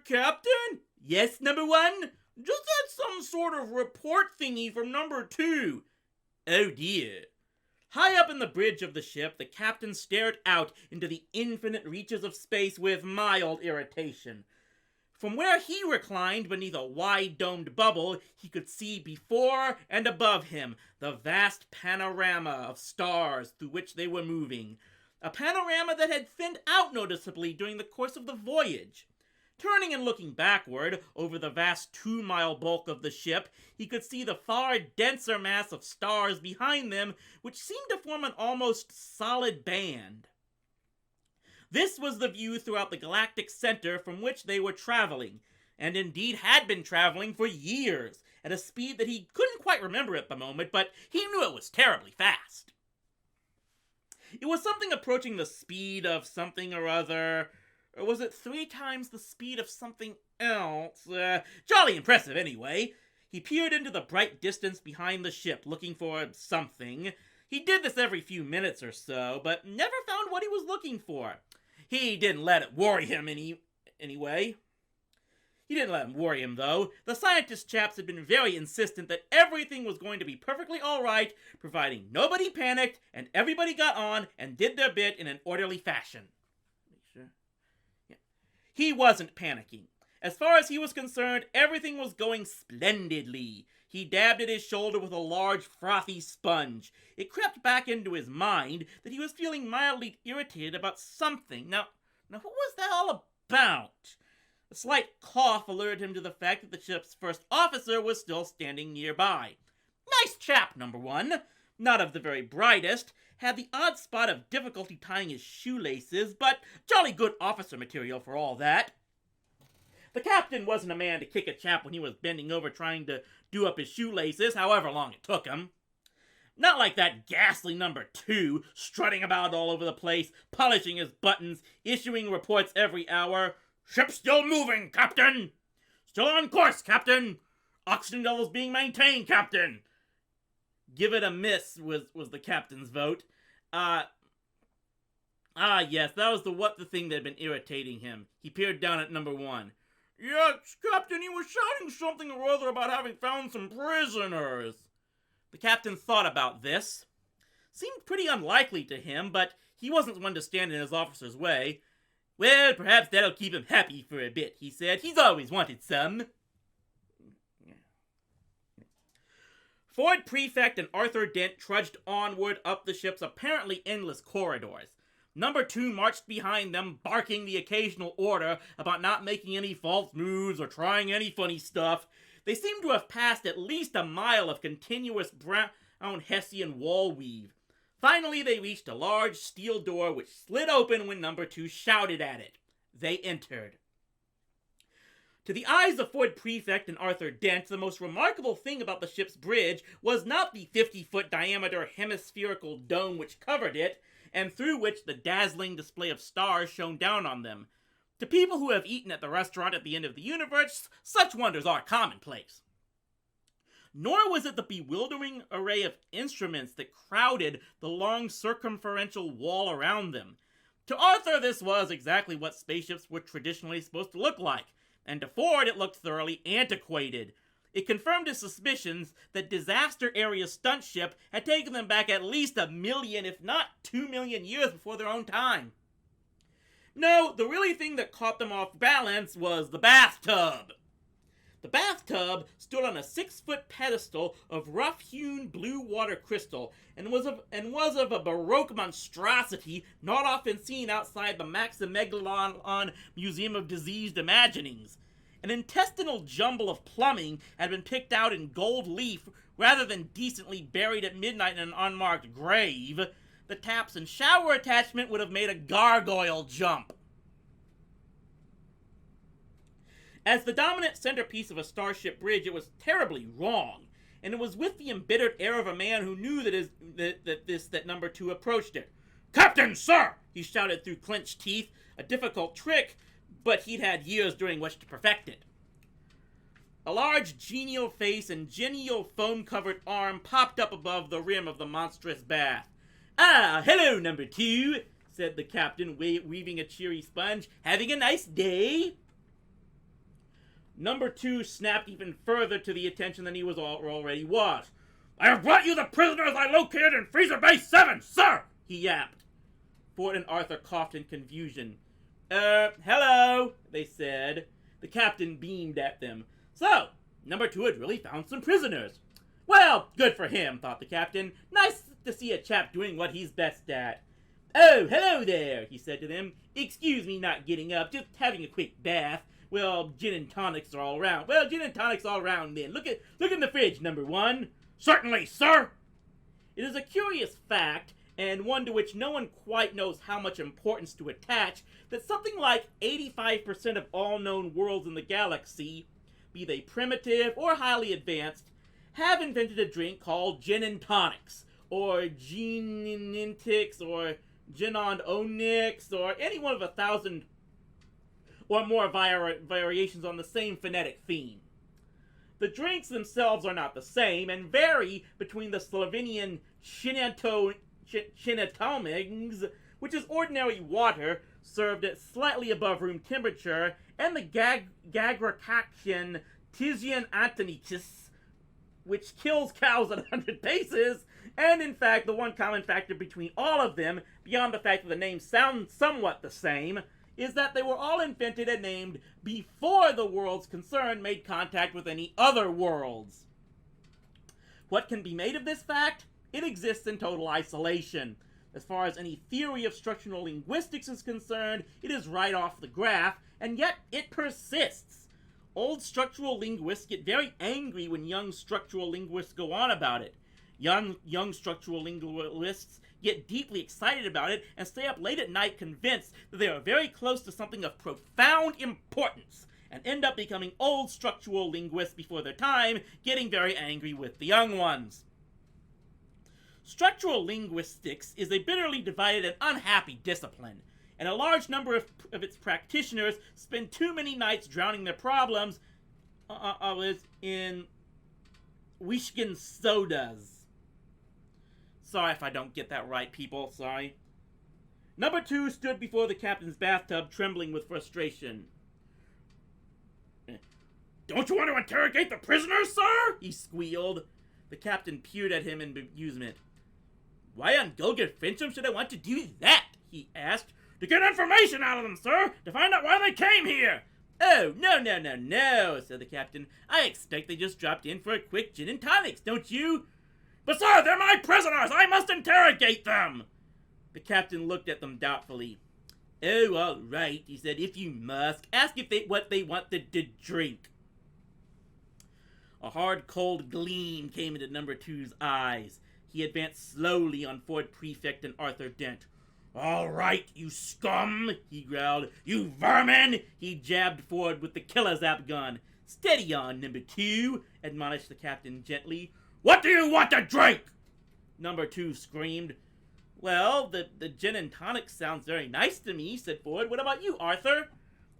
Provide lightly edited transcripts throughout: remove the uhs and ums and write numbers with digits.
Captain? Yes, number one? Just had some sort of report thingy from number two. Oh dear. High up in the bridge of the ship, the captain stared out into the infinite reaches of space with mild irritation. From where he reclined beneath a wide-domed bubble, he could see before and above him the vast panorama of stars through which they were moving. A panorama that had thinned out noticeably during the course of the voyage. Turning and looking backward, over the vast 2-mile bulk of the ship, he could see the far denser mass of stars behind them, which seemed to form an almost solid band. This was the view throughout the galactic center from which they were traveling, and indeed had been traveling for years, at a speed that he couldn't quite remember at the moment, but he knew it was terribly fast. It was something approaching the speed of something or other. Or was it 3 times the speed of something else? Jolly impressive, anyway. He peered into the bright distance behind the ship, looking for something. He did this every few minutes or so, but never found what he was looking for. He didn't let it worry him anyway. He didn't let him worry him, though. The scientist chaps had been very insistent that everything was going to be perfectly alright, providing nobody panicked, and everybody got on and did their bit in an orderly fashion. He wasn't panicking. As far as he was concerned, everything was going splendidly. He dabbed at his shoulder with a large, frothy sponge. It crept back into his mind that he was feeling mildly irritated about something. Now what was that all about? A slight cough alerted him to the fact that the ship's first officer was still standing nearby. Nice chap, number one. Not of the very brightest, had the odd spot of difficulty tying his shoelaces, but jolly good officer material for all that. The captain wasn't a man to kick a chap when he was bending over trying to do up his shoelaces, however long it took him. Not like that ghastly number 2, strutting about all over the place, polishing his buttons, issuing reports every hour. Ship still moving, Captain! Still on course, Captain! Oxygen levels being maintained, Captain! Give it a miss was the captain's vote. Yes, that was the thing that had been irritating him. He peered down at number 1. Yes, Captain, he was shouting something or other about having found some prisoners. The captain thought about this. Seemed pretty unlikely to him, but he wasn't one to stand in his officer's way. Well, perhaps that'll keep him happy for a bit, he said. He's always wanted some. Ford Prefect and Arthur Dent trudged onward up the ship's apparently endless corridors. Number 2 marched behind them, barking the occasional order about not making any false moves or trying any funny stuff. They seemed to have passed at least a mile of continuous brown Hessian wall weave. Finally, they reached a large steel door which slid open when Number 2 shouted at it. They entered. To the eyes of Ford Prefect and Arthur Dent, the most remarkable thing about the ship's bridge was not the 50-foot diameter hemispherical dome which covered it, and through which the dazzling display of stars shone down on them. To people who have eaten at the restaurant at the end of the universe, such wonders are commonplace. Nor was it the bewildering array of instruments that crowded the long circumferential wall around them. To Arthur, this was exactly what spaceships were traditionally supposed to look like, and to Ford it looked thoroughly antiquated. It confirmed his suspicions that Disaster Area's stunt ship had taken them back at least 1 million, if not 2 million years before their own time. No, the really thing that caught them off balance was the bathtub. The bathtub stood on a 6-foot pedestal of rough-hewn blue water crystal and was of a Baroque monstrosity not often seen outside the Maximegalon Museum of Diseased Imaginings. An intestinal jumble of plumbing had been picked out in gold leaf rather than decently buried at midnight in an unmarked grave. The taps and shower attachment would have made a gargoyle jump. As the dominant centerpiece of a starship bridge, it was terribly wrong, and it was with the embittered air of a man who knew that number 2 approached it. "Captain, sir!" he shouted through clenched teeth, a difficult trick, but he'd had years during which to perfect it. A large genial face and genial foam-covered arm popped up above the rim of the monstrous bath. "Ah, hello, number 2, said the captain, weaving a cheery sponge. "Having a nice day?" Number 2 snapped even further to the attention than he already was. "I have brought you the prisoners I located in Freezer Bay 7, sir!" he yapped. Ford and Arthur coughed in confusion. Hello," they said. The captain beamed at them. So, number 2 had really found some prisoners. Well, good for him, thought the captain. Nice to see a chap doing what he's best at. "Oh, hello there," he said to them. "Excuse me not getting up, just having a quick bath. Well, gin and tonics are all around. Well, gin and tonics all around then. Look in the fridge, number 1. "Certainly, sir." It is a curious fact, and one to which no one quite knows how much importance to attach, that something like 85% of all known worlds in the galaxy, be they primitive or highly advanced, have invented a drink called gin and tonics, or genintics, or genononics, or any one of 1,000 or more variations on the same phonetic theme. The drinks themselves are not the same, and vary between the Slovenian Chinatomings, which is ordinary water served at slightly above room temperature, and the Gagrakakian Tizian Antonitis, which kills cows at 100 paces, and in fact the one common factor between all of them, beyond the fact that the names sound somewhat the same, is that they were all invented and named before the worlds concerned made contact with any other worlds. What can be made of this fact? It exists in total isolation. As far as any theory of structural linguistics is concerned, it is right off the graph, and yet it persists. Old structural linguists get very angry when young structural linguists go on about it. Young structural linguists get deeply excited about it and stay up late at night convinced that they are very close to something of profound importance, and end up becoming old structural linguists before their time, getting very angry with the young ones. Structural linguistics is a bitterly divided and unhappy discipline, and a large number of its practitioners spend too many nights drowning their problems in Wishkin sodas. Sorry if I don't get that right, people. Sorry. Number 2 stood before the captain's bathtub, trembling with frustration. "Don't you want to interrogate the prisoners, sir?" he squealed. The captain peered at him in bemusement. "Why on Gilgit Fincham should I want to do that?" he asked. "To get information out of them, sir! To find out why they came here!" "Oh, no, said the captain. "I expect they just dropped in for a quick gin and tonics, don't you?" "But sir, they're my prisoners! I must interrogate them!" The captain looked at them doubtfully. "Oh, all right," he said, "if you must. Ask what they wanted to drink." A hard, cold gleam came into number 2's eyes. He advanced slowly on Ford Prefect and Arthur Dent. "All right, you scum," he growled. "You vermin!" He jabbed Ford with the killer zap gun. "Steady on, number 2, admonished the captain gently. "What do you want to drink?" Number 2 screamed. "Well, the gin and tonic sounds very nice to me," said Ford. "What about you, Arthur?"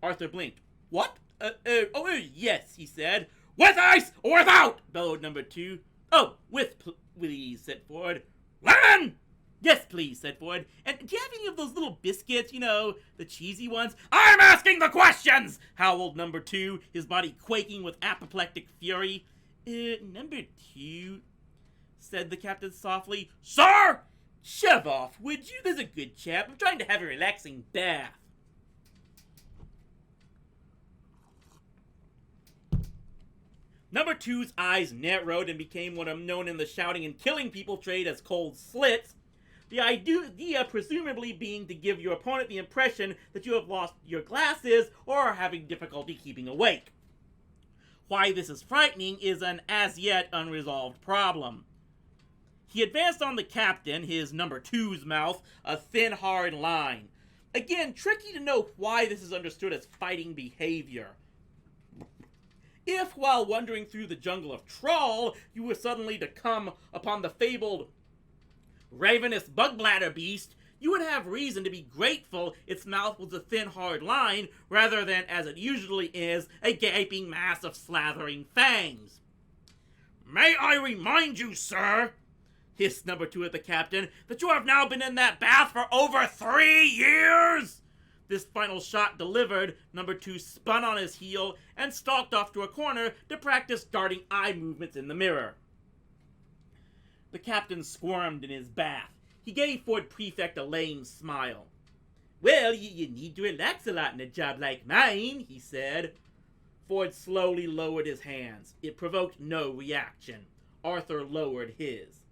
Arthur blinked. "What? Yes," he said. "With ice or without?" bellowed number 2. "Oh, with, please," said Ford. "Lemon?" "Yes, please," said Ford. "And do you have any of those little biscuits, the cheesy ones?" "I'm asking the questions!" howled number 2, his body quaking with apoplectic fury. Number 2, said the captain softly. "Sir!" "Shove off, would you? There's a good chap. I'm trying to have a relaxing bath." Number 2's eyes narrowed and became what are known in the shouting and killing people trade as cold slits. The idea presumably being to give your opponent the impression that you have lost your glasses or are having difficulty keeping awake. Why this is frightening is an as-yet unresolved problem. He advanced on the captain, his number 2's mouth, a thin, hard line. Again, tricky to know why this is understood as fighting behavior. If, while wandering through the jungle of Troll, you were suddenly to come upon the fabled ravenous bug-bladder beast, you would have reason to be grateful its mouth was a thin, hard line, rather than, as it usually is, a gaping mass of slathering fangs. "May I remind you, sir," hissed number 2 at the captain, "that you have now been in that bath for over 3 years?" This final shot delivered, number 2 spun on his heel and stalked off to a corner to practice darting eye movements in the mirror. The captain squirmed in his bath. He gave Ford Prefect a lame smile. "Well, you need to relax a lot in a job like mine," he said. Ford slowly lowered his hands. It provoked no reaction. Arthur lowered his.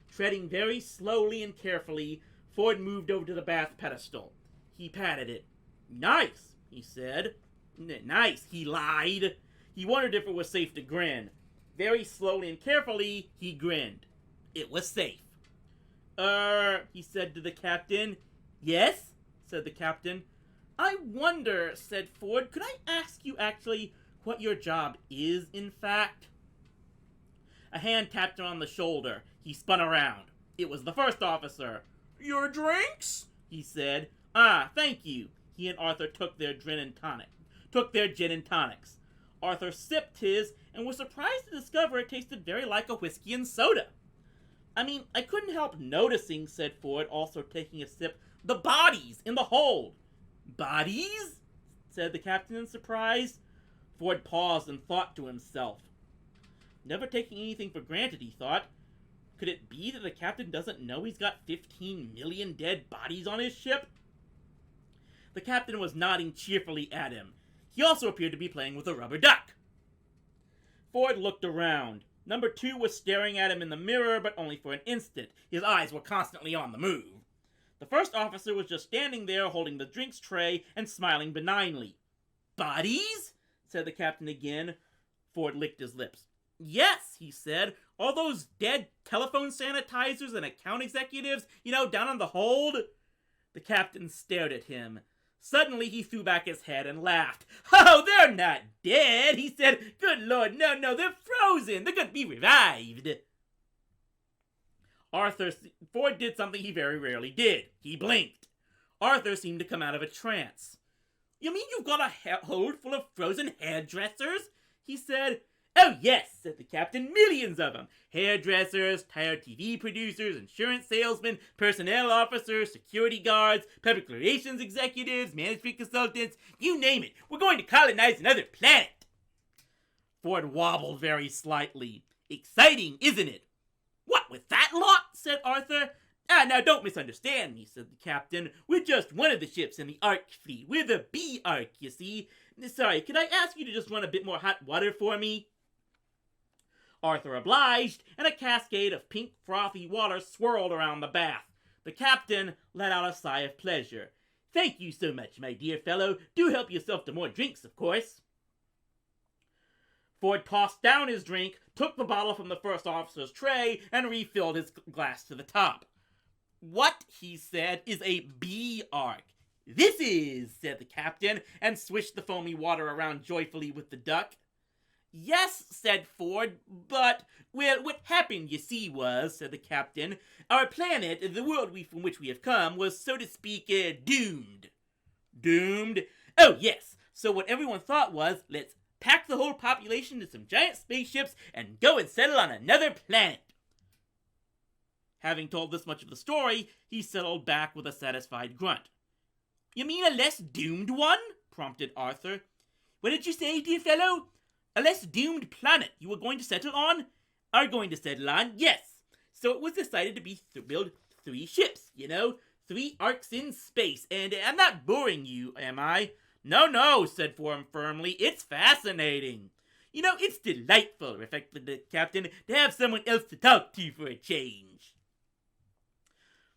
Treading very slowly and carefully, Ford moved over to the bath pedestal. He patted it. "Nice," he said. "Nice," he lied. He wondered if it was safe to grin. Very slowly and carefully, he grinned. It was safe. He said to the captain. "Yes?" said the captain. "I wonder," said Ford, "could I ask you actually what your job is, in fact?" A hand tapped him on the shoulder. He spun around. It was the first officer. "Your drinks?" he said. "Ah, thank you." He and Arthur took their gin and tonics. Arthur sipped his and was surprised to discover it tasted very like a whiskey and soda. "I mean, I couldn't help noticing," said Ford, also taking a sip, "the bodies in the hold." "Bodies?" said the captain in surprise. Ford paused and thought to himself. Never taking anything for granted, he thought. Could it be that the captain doesn't know he's got 15 million dead bodies on his ship? The captain was nodding cheerfully at him. He also appeared to be playing with a rubber duck. Ford looked around. Number 2 was staring at him in the mirror, but only for an instant. His eyes were constantly on the move. The first officer was just standing there holding the drinks tray and smiling benignly. "Bodies?" said the captain again. Ford licked his lips. "Yes," he said. "All those dead telephone sanitizers and account executives, down on the hold." The captain stared at him. Suddenly he threw back his head and laughed. "Oh, they're not dead," he said. "Good Lord, no, they're frozen. They're going to be revived." Ford did something he very rarely did. He blinked. Arthur seemed to come out of a trance. "You mean you've got a hold full of frozen hairdressers?" he said. "Oh, yes," said the captain. "Millions of them. Hairdressers, tired TV producers, insurance salesmen, personnel officers, security guards, public relations executives, management consultants, you name it. We're going to colonize another planet." Ford wobbled very slightly. "Exciting, isn't it?" "What, with that lot?" said Arthur. "Now don't misunderstand me," said the captain. "We're just one of the ships in the Ark fleet. We're the B Ark, you see. Sorry, could I ask you to just run a bit more hot water for me?" Arthur obliged, and a cascade of pink, frothy water swirled around the bath. The captain let out a sigh of pleasure. "Thank you so much, my dear fellow. Do help yourself to more drinks, of course." Ford tossed down his drink, took the bottle from the first officer's tray, and refilled his glass to the top. "What," he said, "is a B Ark?" "This is," said the captain, and swished the foamy water around joyfully with the duck. "Yes," said Ford, "but, well, what happened, you see, was," said the captain, "our planet, the world from which we have come, was, so to speak, doomed." "Doomed?" "Oh, yes. So what everyone thought was, let's pack the whole population into some giant spaceships and go and settle on another planet." Having told this much of the story, he settled back with a satisfied grunt. "You mean a less doomed one?" prompted Arthur. "What did you say, dear fellow? A less doomed planet you were going to settle on?" "Are going to settle on, yes. So it was decided to build 3 ships, 3 arcs in space, and I'm not boring you, am I?" No, said Ford firmly. "It's fascinating. It's delightful," reflected the captain, "to have someone else to talk to for a change."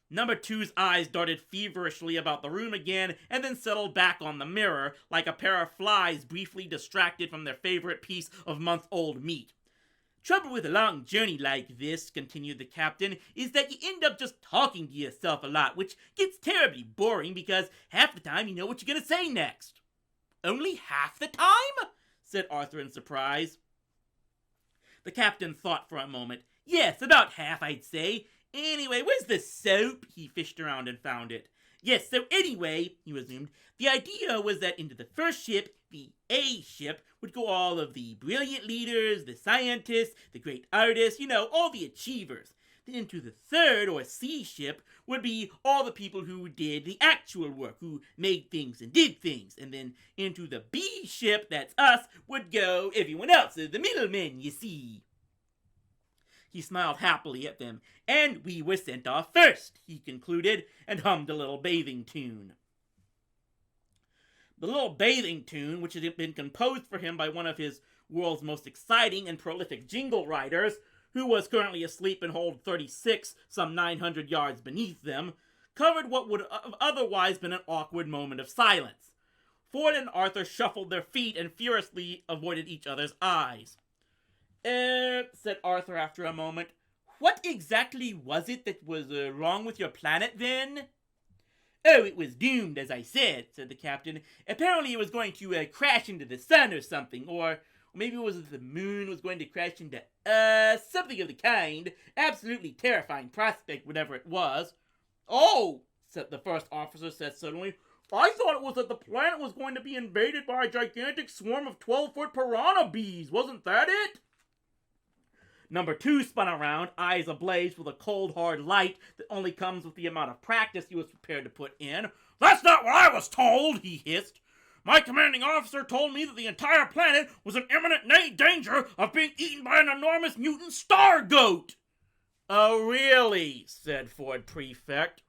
Number 2's eyes darted feverishly about the room again, and then settled back on the mirror, like a pair of flies briefly distracted from their favorite piece of month-old meat. "Trouble with a long journey like this," continued the captain, "is that you end up just talking to yourself a lot, which gets terribly boring because half the time you know what you're gonna say next." "Only half the time?" said Arthur in surprise. The captain thought for a moment. Yes, about half, I'd say. Anyway, where's the soap? He fished around and found it. Yes, so anyway, he resumed, the idea was that into the first ship, the A ship, would go all of the brilliant leaders, the scientists, the great artists, all the achievers. Then into the third, or C ship, would be all the people who did the actual work, who made things and did things. And then into the B ship, that's us, would go everyone else, the middlemen, you see. He smiled happily at them. And we were sent off first, he concluded, and hummed a little bathing tune. The little bathing tune, which had been composed for him by one of his world's most exciting and prolific jingle writers, who was currently asleep in hold 36, some 900 yards beneath them, covered what would have otherwise been an awkward moment of silence. Ford and Arthur shuffled their feet and furiously avoided each other's eyes. Said Arthur after a moment, what exactly was it that was wrong with your planet then? Oh, it was doomed, as I said the captain. Apparently it was going to crash into the sun or something, or maybe it was the moon was going to crash into, something of the kind. Absolutely terrifying prospect, whatever it was. Oh, said the first officer said suddenly, I thought it was that the planet was going to be invaded by a gigantic swarm of 12-foot piranha bees. Wasn't that it? Number 2 spun around, eyes ablaze with a cold, hard light that only comes with the amount of practice he was prepared to put in. That's not what I was told, he hissed. My commanding officer told me that the entire planet was in imminent danger of being eaten by an enormous mutant star goat. Oh, really? Said Ford Prefect.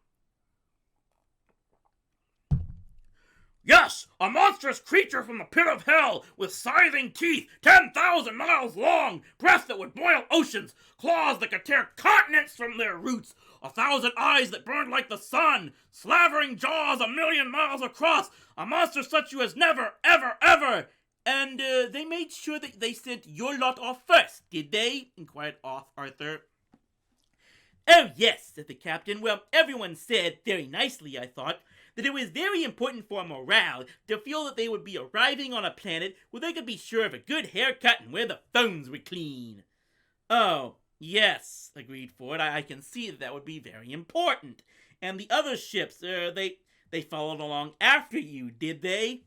Yes, a monstrous creature from the pit of hell, with scything teeth 10,000 miles long, breath that would boil oceans, claws that could tear continents from their roots, 1,000 eyes that burned like the sun, slavering jaws 1,000,000 miles across, a monster such you has never, ever. And they made sure that they sent your lot off first, did they? Inquired Arthur. Oh, yes, said the captain. Well, everyone said, very nicely, I thought, that it was very important for morale to feel that they would be arriving on a planet where they could be sure of a good haircut and where the phones were clean. Oh, yes, agreed Ford. I can see that would be very important. And the other ships, they followed along after you, did they?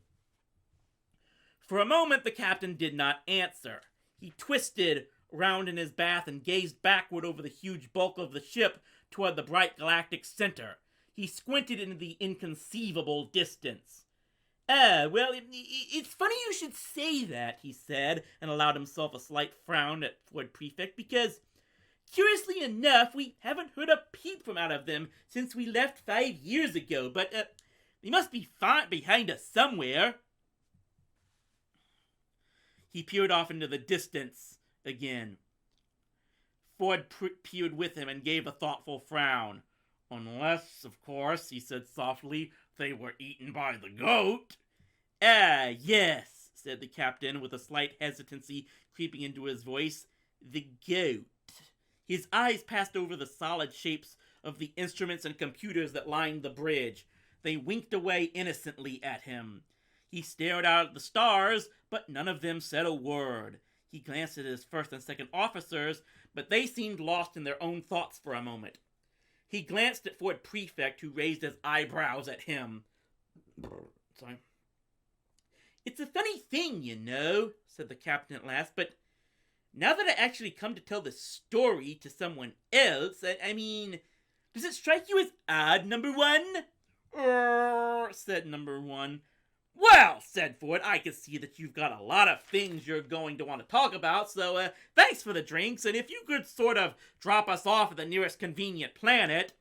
For a moment, the captain did not answer. He twisted round in his bath and gazed backward over the huge bulk of the ship toward the bright galactic center. He squinted into the inconceivable distance. Well, it's funny you should say that, he said, and allowed himself a slight frown at Ford Prefect, because, curiously enough, we haven't heard a peep from out of them since we left 5 years ago, but, they must be behind us somewhere. He peered off into the distance again. Ford peered with him and gave a thoughtful frown. Unless, of course, he said softly, they were eaten by the goat. Yes, said the captain with a slight hesitancy creeping into his voice. The goat. His eyes passed over the solid shapes of the instruments and computers that lined the bridge. They winked away innocently at him. He stared out at the stars, but none of them said a word. He glanced at his first and second officers, but they seemed lost in their own thoughts for a moment. He glanced at Ford Prefect, who raised his eyebrows at him. Sorry. It's a funny thing, said the captain at last, but now that I actually come to tell the story to someone else, I mean, does it strike you as odd, number 1? Said number 1. Well, said Ford, I can see that you've got a lot of things you're going to want to talk about, so thanks for the drinks, and if you could sort of drop us off at the nearest convenient planet.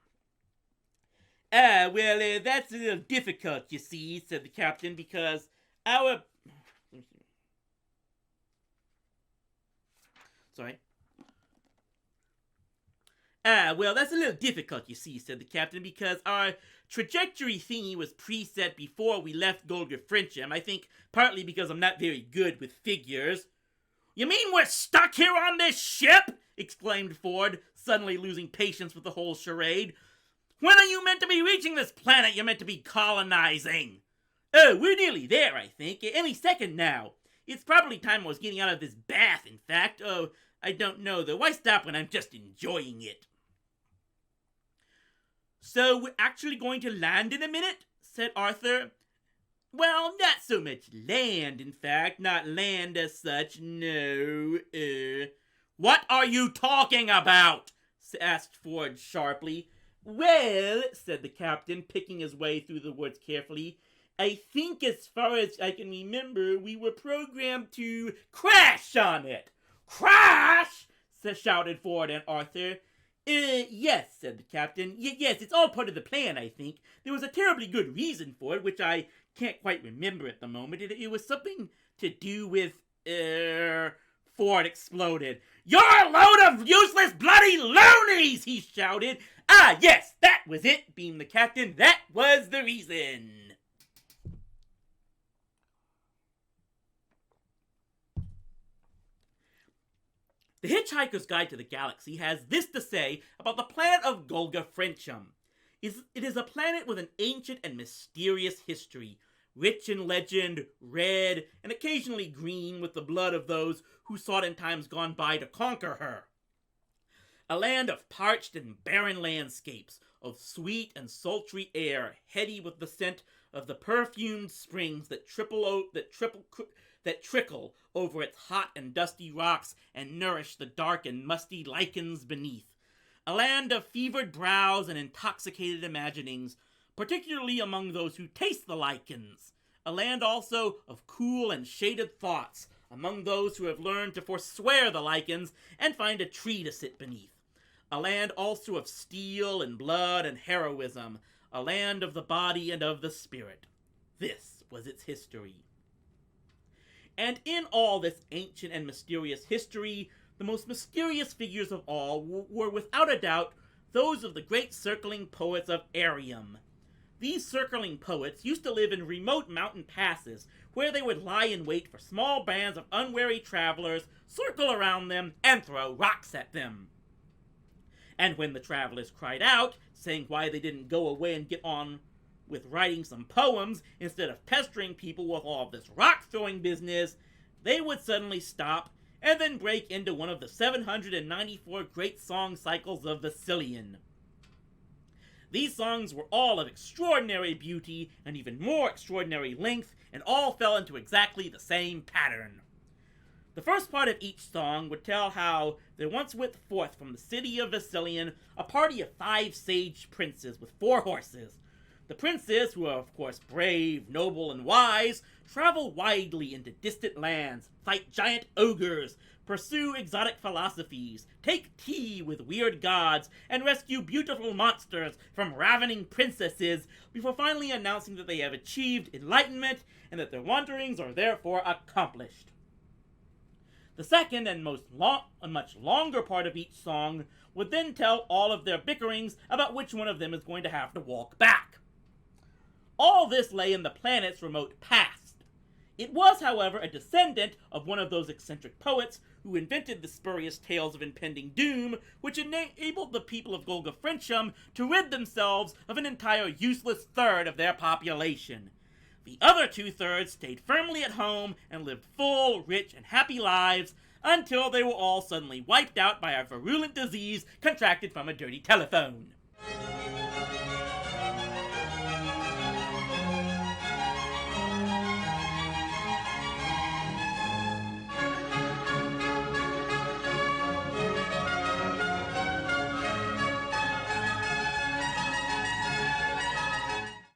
Well, that's a little difficult, you see, said the captain, because our... Sorry. Well, that's a little difficult, you see, said the captain, because our trajectory thingy was preset before we left Golga Frencham. I think partly because I'm not very good with figures. You mean we're stuck here on this ship? Exclaimed Ford, suddenly losing patience with the whole charade. When are you meant to be reaching this planet you're meant to be colonizing? Oh, we're nearly there, I think. Any second now. It's probably time I was getting out of this bath, in fact. Oh, I don't know, though. Why stop when I'm just enjoying it? So, we're actually going to land in a minute? Said Arthur. Well, not so much land, in fact. Not land as such, no. What are you talking about? Asked Ford sharply. Well, said the captain, picking his way through the words carefully, I think as far as I can remember, we were programmed to crash on it. Crash! Shouted Ford and Arthur. Yes, said the captain. Yes, it's all part of the plan, I think. There was a terribly good reason for it, which I can't quite remember at the moment. It was something to do with, Ford exploded. You're a load of useless bloody loonies, he shouted. Ah, yes, that was it, beamed the captain. That was the reason. The Hitchhiker's Guide to the Galaxy has this to say about the planet of Golga Frenchum. It is a planet with an ancient and mysterious history, rich in legend, red, and occasionally green with the blood of those who sought in times gone by to conquer her. A land of parched and barren landscapes, of sweet and sultry air, heady with the scent of the perfumed springs that trickle over its hot and dusty rocks and nourish the dark and musty lichens beneath. A land of fevered brows and intoxicated imaginings, particularly among those who taste the lichens. A land also of cool and shaded thoughts among those who have learned to forswear the lichens and find a tree to sit beneath. A land also of steel and blood and heroism. A land of the body and of the spirit. This was its history. And in all this ancient and mysterious history, the most mysterious figures of all were without a doubt those of the great circling poets of Arium. These circling poets used to live in remote mountain passes, where they would lie in wait for small bands of unwary travelers, circle around them, and throw rocks at them. And when the travelers cried out, saying why they didn't go away and get on with writing some poems instead of pestering people with all of this rock-throwing business, they would suddenly stop and then break into one of the 794 great song cycles of Vasilian. These songs were all of extraordinary beauty and even more extraordinary length, and all fell into exactly the same pattern. The first part of each song would tell how there once went forth from the city of Vasilian a party of 5 sage princes with 4 horses. The princes, who are of course brave, noble, and wise, travel widely into distant lands, fight giant ogres, pursue exotic philosophies, take tea with weird gods, and rescue beautiful monsters from ravening princesses before finally announcing that they have achieved enlightenment and that their wanderings are therefore accomplished. The second and much longer part of each song would then tell all of their bickerings about which one of them is going to have to walk back. All this lay in the planet's remote past. It was, however, a descendant of one of those eccentric poets who invented the spurious tales of impending doom, which enabled the people of Golga Frenchum to rid themselves of an entire useless third of their population. The other 2/3 stayed firmly at home and lived full, rich, and happy lives until they were all suddenly wiped out by a virulent disease contracted from a dirty telephone.